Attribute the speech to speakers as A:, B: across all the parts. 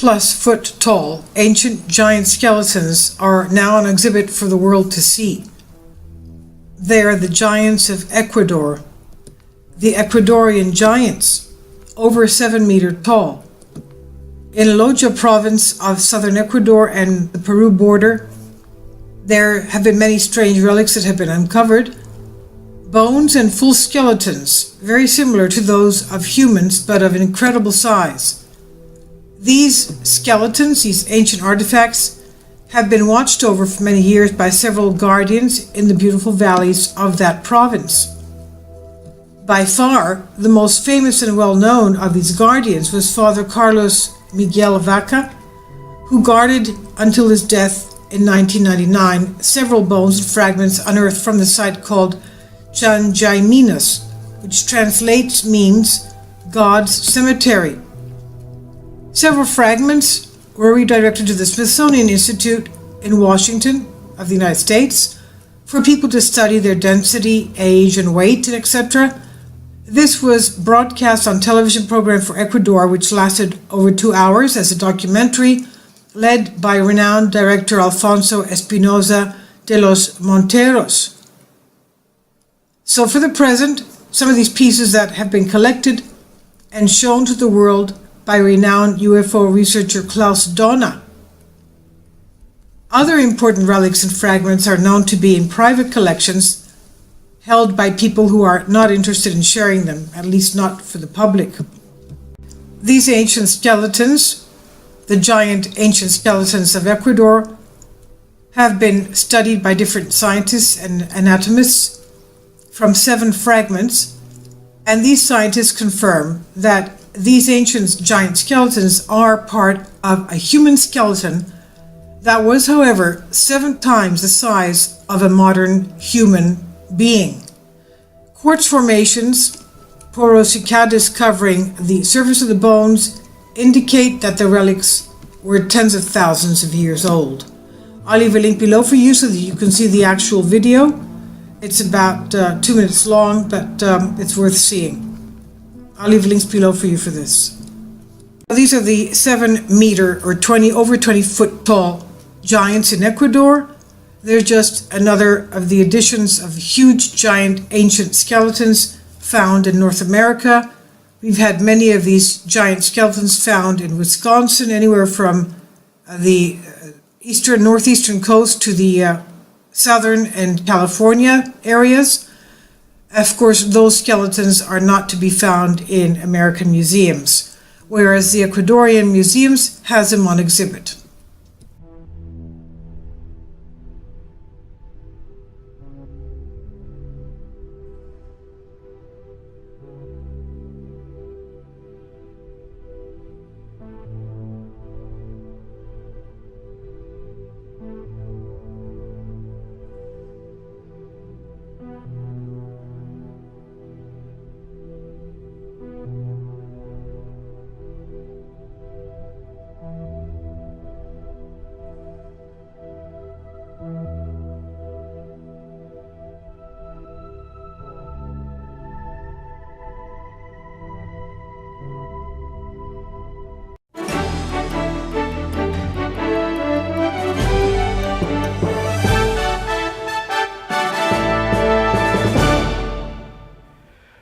A: plus foot tall ancient giant skeletons are now on exhibit for the world to see. They are the giants of Ecuador, the Ecuadorian giants, over 7 meters tall. In Loja province of southern Ecuador and the Peru border, there have been many strange relics that have been uncovered. Bones and full skeletons, very similar to those of humans, but of incredible size. These skeletons, these ancient artifacts, have been watched over for many years by several guardians in the beautiful valleys of that province. By far, the most famous and well-known of these guardians was Father Carlos Miguel Vaca, who guarded until his death in 1999 several bones and fragments unearthed from the site called Chanjayminas, which translates means God's Cemetery. Several fragments were redirected to the Smithsonian Institute in Washington of the United States for people to study their density, age, and weight, and etc. This was broadcast on television program for Ecuador, which lasted over 2 hours as a documentary led by renowned director Alfonso Espinosa de los Monteros. So for the present, some of these pieces that have been collected and shown to the world by renowned UFO researcher Klaus Donna. Other important relics and fragments are known to be in private collections held by people who are not interested in sharing them, at least not for the public. These ancient skeletons, the giant ancient skeletons of Ecuador, have been studied by different scientists and anatomists from 7 fragments, and these scientists confirm that these ancient giant skeletons are part of a human skeleton that was, however, 7 times the size of a modern human being. Quartz formations, porosicades covering the surface of the bones, indicate that the relics were tens of thousands of years old. I'll leave a link below for you so that you can see the actual video. It's about 2 minutes long, but it's worth seeing. I'll leave links below for you for this. These are the 7 meter or over 20 foot tall giants in Ecuador. They're just another of the additions of huge giant ancient skeletons found in North America. We've had many of these giant skeletons found in Wisconsin, anywhere from the northeastern coast to the southern and California areas. Of course, those skeletons are not to be found in American museums, whereas the Ecuadorian museums has them on exhibit.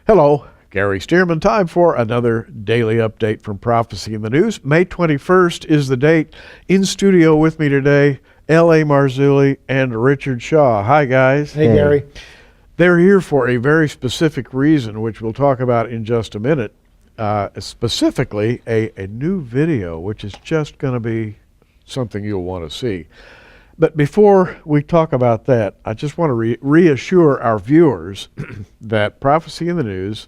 B: Hello, Gary Stearman. Time for another daily update from Prophecy in the News. May 21st is the date. In studio with me today, L.A. Marzulli and Richard Shaw. Hi, guys.
C: Hey, Gary.
B: They're here for a very specific reason, which we'll talk about in just a minute. Specifically, a new video, which is just going to be something you'll want to see. But before we talk about that, I just want to reassure our viewers that Prophecy in the News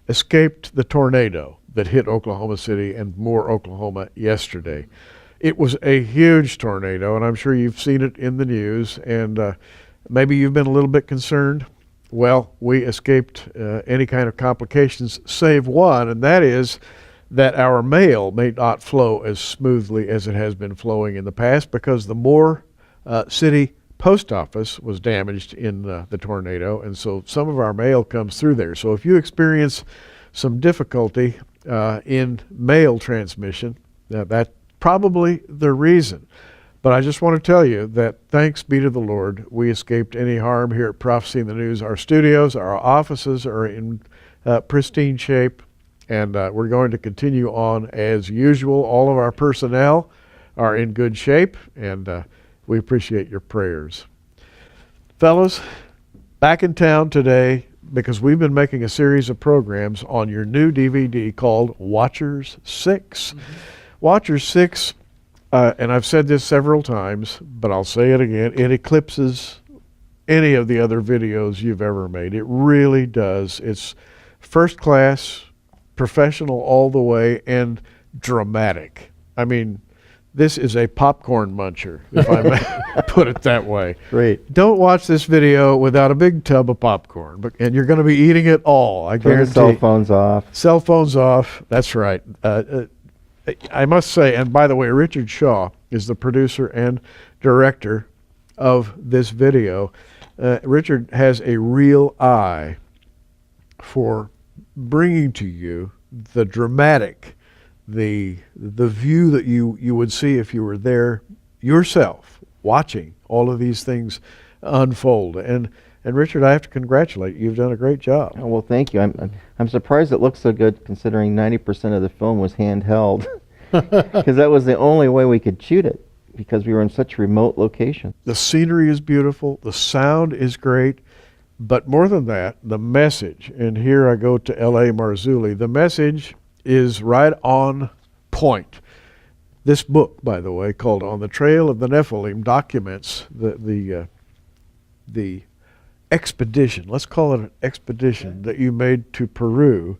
B: escaped the tornado that hit Oklahoma City and Moore, Oklahoma yesterday. It was a huge tornado, and I'm sure you've seen it in the news, and maybe you've been a little bit concerned. Well, we escaped any kind of complications save one, and that is that our mail may not flow as smoothly as it has been flowing in the past because the Moore City post office was damaged in the tornado, and so some of our mail comes through there. So if you experience some difficulty in mail transmission, Now, that's probably the reason. But I just want to tell you that thanks be to the Lord, we escaped any harm here at Prophecy in the News. Our studios, our offices are in pristine shape, and we're going to continue on as usual. All of our personnel are in good shape, and we appreciate your prayers. Fellas, back in town today because we've been making a series of programs on your new DVD called Watchers 6. Mm-hmm. Watchers 6, and I've said this several times, but I'll say it again, it eclipses any of the other videos you've ever made. It really does. It's first class, professional all the way, and dramatic. I mean, this is a popcorn muncher, if I may put it that way.
C: Great.
B: Don't watch this video without a big tub of popcorn, and you're going to be eating it all, I guarantee.
C: Turn cell phones off.
B: Cell phones off, that's right. I must say, and by the way, Richard Shaw is the producer and director of this video. Richard has a real eye for bringing to you the dramatic, the view that you would see if you were there yourself, watching all of these things unfold. And Richard, I have to congratulate you. You've done a great job.
C: Oh, well, thank you. I'm surprised it looks so good, considering 90% of the film was handheld, because that was the only way we could shoot it, because we were in such remote locations.
B: The scenery is beautiful. The sound is great. But more than that, the message, and here I go to L.A. Marzulli, the message is right on point. This book, by the way, called On the Trail of the Nephilim, documents the expedition, let's call it an expedition, that you made to Peru,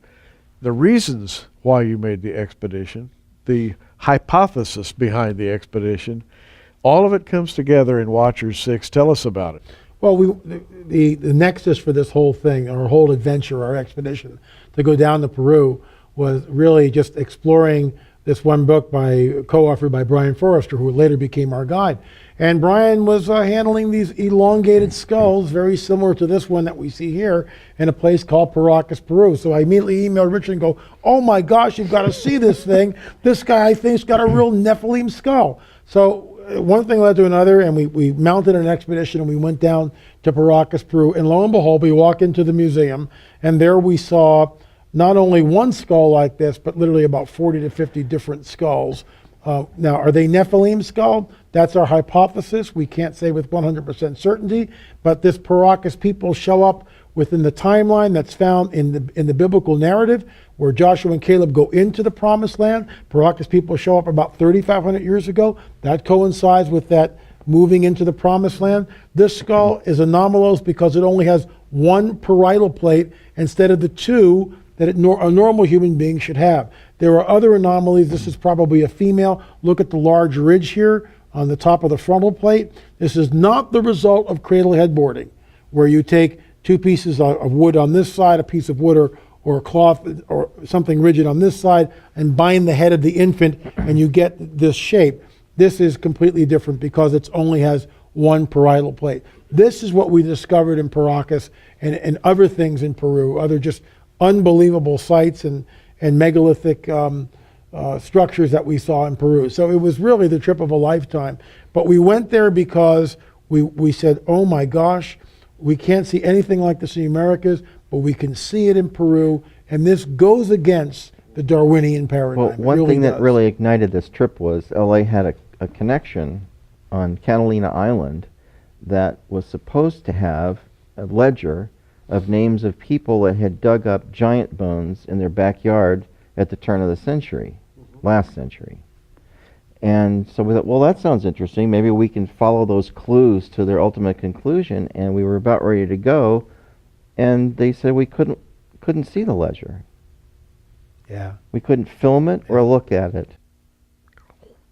B: the reasons why you made the expedition, the hypothesis behind the expedition. All of it comes together in Watchers 6. Tell us about it.
D: Well, the nexus for this whole thing, our whole adventure, our expedition to go down to Peru, was really just exploring this one book co-authored by Brian Forrester, who later became our guide. And Brian was handling these elongated skulls, very similar to this one that we see here, in a place called Paracas, Peru. So I immediately emailed Richard and go, "Oh my gosh, you've got to see this thing. This guy, I think, has got a real Nephilim skull." So one thing led to another, and we mounted an expedition, and we went down to Paracas, Peru. And lo and behold, we walk into the museum, and there we saw not only one skull like this, but literally about 40 to 50 different skulls. Now, are they Nephilim skull? That's our hypothesis. We can't say with 100% certainty, but this Paracas people show up within the timeline that's found in the biblical narrative, where Joshua and Caleb go into the promised land. Paracas people show up about 3,500 years ago. That coincides with that moving into the promised land. This skull is anomalous because it only has one parietal plate instead of the two that a normal human being should have. There are other anomalies. This is probably a female. Look at the large ridge here on the top of the frontal plate. This is not the result of cradle headboarding, where you take two pieces of wood on this side, a piece of wood or a cloth or something rigid on this side, and bind the head of the infant, and you get this shape. This is completely different because it only has one parietal plate. This is what we discovered in Paracas and other things in Peru, other just unbelievable sites and megalithic structures that we saw in Peru. So it was really the trip of a lifetime. But we went there because we said, oh my gosh, we can't see anything like this in the Americas, but we can see it in Peru, and this goes against the Darwinian paradigm.
C: Well, one thing that really ignited this trip was LA had a connection on Catalina Island that was supposed to have a ledger of names of people that had dug up giant bones in their backyard at the turn of the century, last century. And so we thought, well, that sounds interesting. Maybe we can follow those clues to their ultimate conclusion. And we were about ready to go, and they said we couldn't see the ledger.
D: Yeah.
C: We couldn't film it or look at it.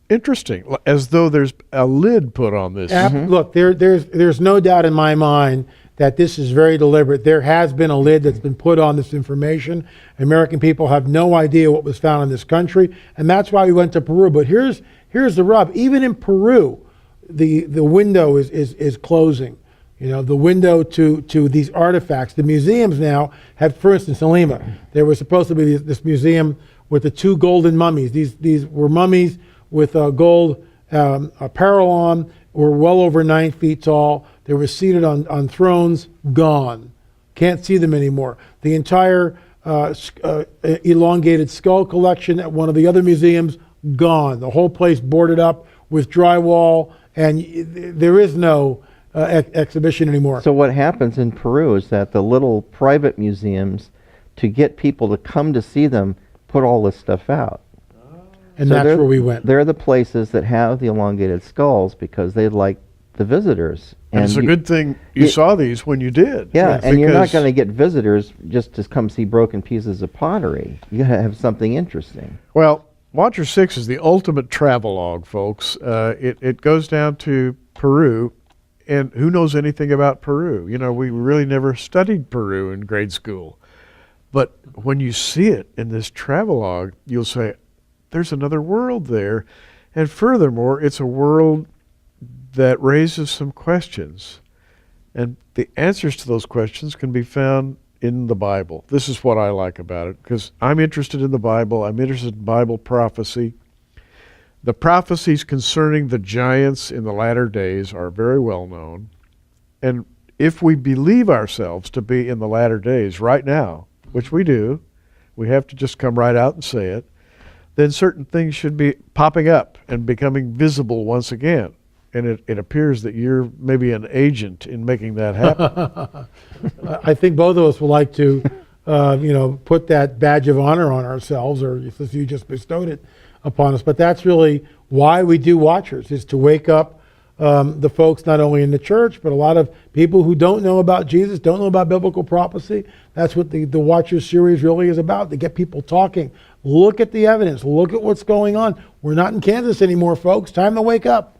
B: Interesting, as though there's a lid put on this.
D: Look, there's no doubt in my mind that this is very deliberate. There has been a lid that's been put on this information. American people have no idea what was found in this country, and that's why we went to Peru. But here's the rub. Even in Peru, the window is closing. You know, the window to these artifacts. The museums now have, for instance, in Lima, there was supposed to be this museum with the two golden mummies. These were mummies with gold apparel on, were well over 9 feet tall. They were seated on thrones, gone. Can't see them anymore. The entire elongated skull collection at one of the other museums, gone. The whole place boarded up with drywall, and there is no exhibition anymore.
C: So what happens in Peru is that the little private museums, to get people to come to see them, put all this stuff out.
D: And
C: So
D: that's where we went.
C: They're the places that have the elongated skulls because they like the visitors.
B: And it's a good thing you saw these when you did.
C: Yeah,
B: Yes.
C: and you're not
B: Because-
C: going to get visitors just to come see broken pieces of pottery. You got to have something interesting.
B: Well, Watcher 6 is the ultimate travelogue, folks. It goes down to Peru, and who knows anything about Peru? You know, we really never studied Peru in grade school. But when you see it in this travelogue, you'll say, there's another world there. And furthermore, it's a world that raises some questions. And the answers to those questions can be found in the Bible. This is what I like about it, because I'm interested in the Bible. I'm interested in Bible prophecy. The prophecies concerning the giants in the latter days are very well known. And if we believe ourselves to be in the latter days right now, which we do, we have to just come right out and say it, then certain things should be popping up and becoming visible once again. And it appears that you're maybe an agent in making that happen.
D: I think both of us would like to, put that badge of honor on ourselves, or if you just bestowed it upon us. But that's really why we do Watchers, is to wake up the folks not only in the church, but a lot of people who don't know about Jesus, don't know about biblical prophecy. That's what the Watchers series really is about, to get people talking. Look at the evidence. Look at what's going on. We're not in Kansas anymore, folks. Time to wake up.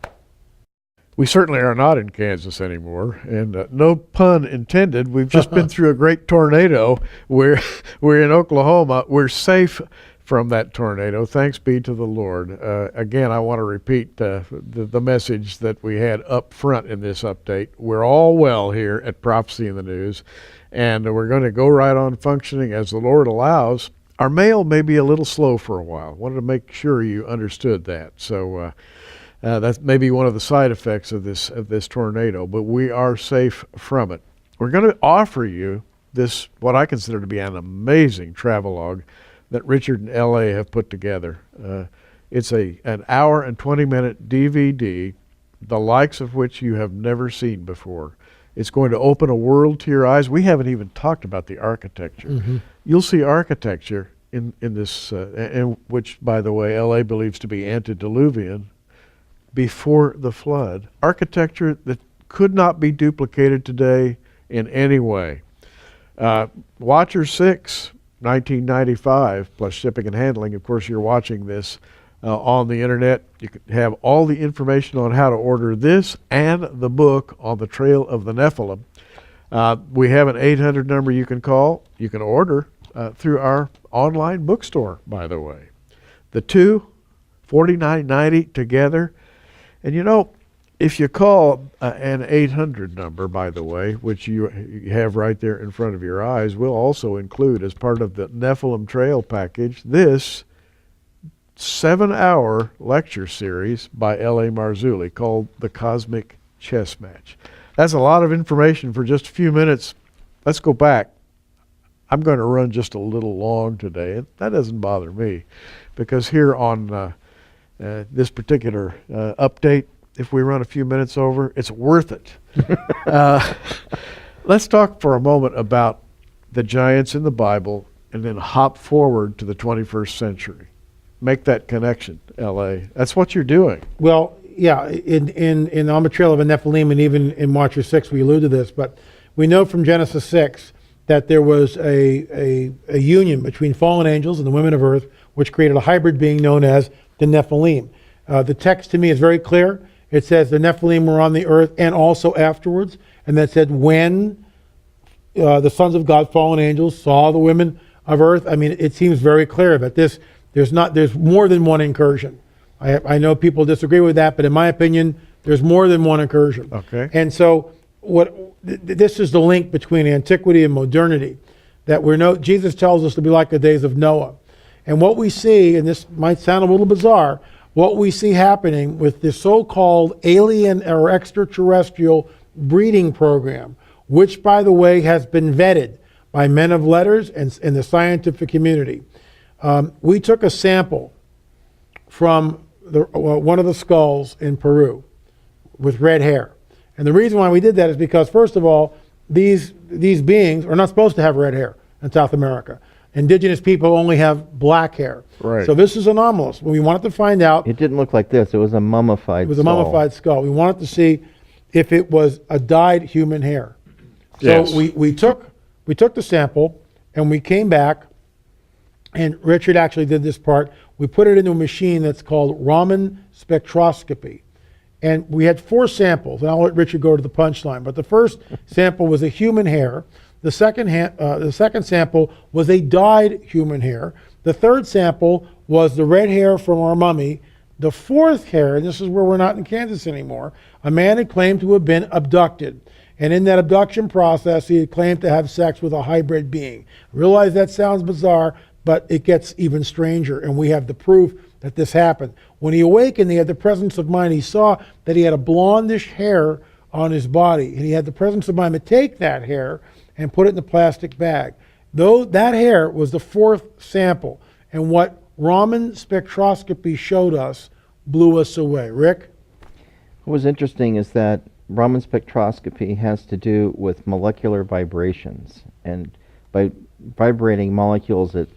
B: We certainly are not in Kansas anymore, and no pun intended. We've just been through a great tornado. We're in Oklahoma. We're safe from that tornado, thanks be to the Lord. Again, I want to repeat the message that we had up front in this update. We're all well here at Prophecy in the News, and we're going to go right on functioning as the Lord allows. Our mail may be a little slow for a while. Wanted to make sure you understood that. So that's maybe one of the side effects of this tornado, but we are safe from it. We're going to offer you this, what I consider to be an amazing travelogue that Richard and L.A. have put together. It's an hour and 20-minute DVD, the likes of which you have never seen before. It's going to open a world to your eyes. We haven't even talked about the architecture. Mm-hmm. You'll see architecture in this, which, by the way, L.A. believes to be antediluvian, before the flood. Architecture that could not be duplicated today in any way. Watcher 6, 1995, plus shipping and handling. Of course, you're watching this on the internet. You can have all the information on how to order this and the book on the Trail of the Nephilim. We have an 800 number you can call. You can order through our online bookstore, by the way. The two, $49.90 together. And you know, if you call an 800 number, by the way, which you have right there in front of your eyes, we'll also include as part of the Nephilim Trail package this 7-hour lecture series by L.A. Marzulli called The Cosmic Chess Match. That's a lot of information for just a few minutes. Let's go back. I'm going to run just a little long today, and that doesn't bother me, because here on this particular update, if we run a few minutes over, it's worth it. Let's talk for a moment about the giants in the Bible and then hop forward to the 21st century. Make that connection, L.A. That's what you're doing.
D: Well, yeah, in On the Trail of the Nephilim, and even in Watcher 6, we allude to this, but we know from Genesis 6 that there was a union between fallen angels and the women of earth, which created a hybrid being known as the Nephilim. The text to me is very clear. It says the Nephilim were on the earth and also afterwards. And that said, when the sons of God, fallen angels, saw the women of earth, I mean, it seems very clear that there's more than one incursion. I know people disagree with that, but in my opinion, there's more than one incursion.
B: Okay.
D: And so this is the link between antiquity and modernity, that Jesus tells us to be like the days of Noah. And what we see, and this might sound a little bizarre, what we see happening with the so-called alien or extraterrestrial breeding program, which, by the way, has been vetted by men of letters and the scientific community. We took a sample from one of the skulls in Peru with red hair. And the reason why we did that is because, first of all, these beings are not supposed to have red hair in South America. Indigenous people only have black hair.
B: Right.
D: So this is anomalous. We wanted to find out.
C: It didn't look like this. It was a mummified skull.
D: It was a mummified skull. We wanted to see if it was a dyed human hair. So
B: Yes.
D: we took the sample and we came back, and Richard actually did this part. We put it into a machine that's called Raman spectroscopy. And we had 4 samples, and I'll let Richard go to the punchline. But the first sample was a human hair. The second sample was a dyed human hair. The third sample was the red hair from our mummy. The fourth hair, and this is where we're not in Kansas anymore, a man had claimed to have been abducted. And in that abduction process, he had claimed to have sex with a hybrid being. I realize that sounds bizarre, but it gets even stranger, and we have the proof that this happened. When he awakened, he had the presence of mind. He saw that he had a blondish hair on his body, and he had the presence of mind to take that hair and put it in the plastic bag. Though that hair was the 4th sample, and what Raman spectroscopy showed us blew us away. Rick?
C: What was interesting is that Raman spectroscopy has to do with molecular vibrations, and by vibrating molecules at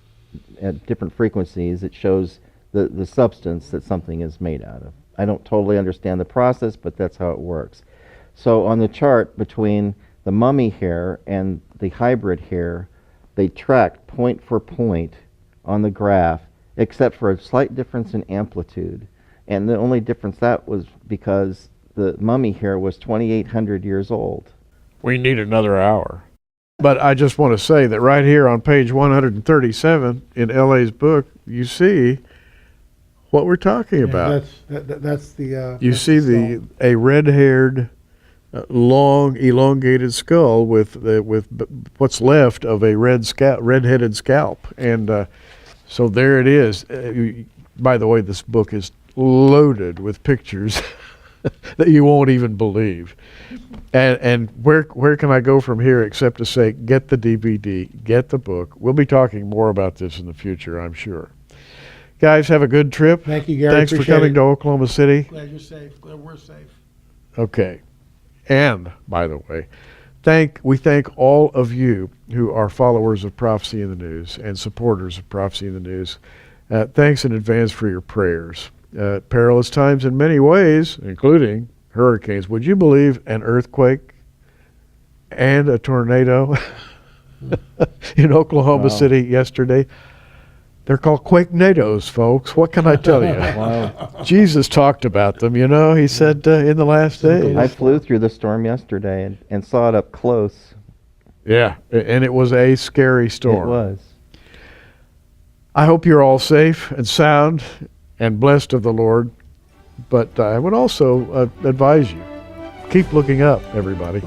C: different frequencies, it shows the substance that something is made out of. I don't totally understand the process, but that's how it works. So on the chart between the mummy hair and the hybrid hair, they tracked point for point on the graph, except for a slight difference in amplitude. And the only difference that was because the mummy hair was 2,800 years old.
B: We need another hour. But I just want to say that right here on page 137 in LA's book, you see what we're talking about.
D: That's the.
B: You
D: that's
B: see
D: the skull.
B: a red-haired, long, elongated skull with what's left of a red-headed scalp, and so there it is. By the way, this book is loaded with pictures that you won't even believe. And where can I go from here except to say, get the DVD, get the book. We'll be talking more about this in the future, I'm sure. Guys, have a good trip.
D: Thank you, Gary.
B: Thanks for
D: Appreciate
B: coming
D: it.
B: to Oklahoma City.
D: Glad you're safe. Glad we're safe.
B: Okay. And, by the way, we thank all of you who are followers of Prophecy in the News and supporters of Prophecy in the News. Thanks in advance for your prayers. Perilous times in many ways, including hurricanes. Would you believe an earthquake and a tornado in Oklahoma City yesterday? They're called quake-nados, folks. What can I tell you?
C: Wow.
B: Jesus talked about them, you know. He said in the last days.
C: I flew through the storm yesterday and saw it up close.
B: Yeah, and it was a scary storm.
C: It was.
B: I hope you're all safe and sound and blessed of the Lord. But I would also advise you, keep looking up, everybody.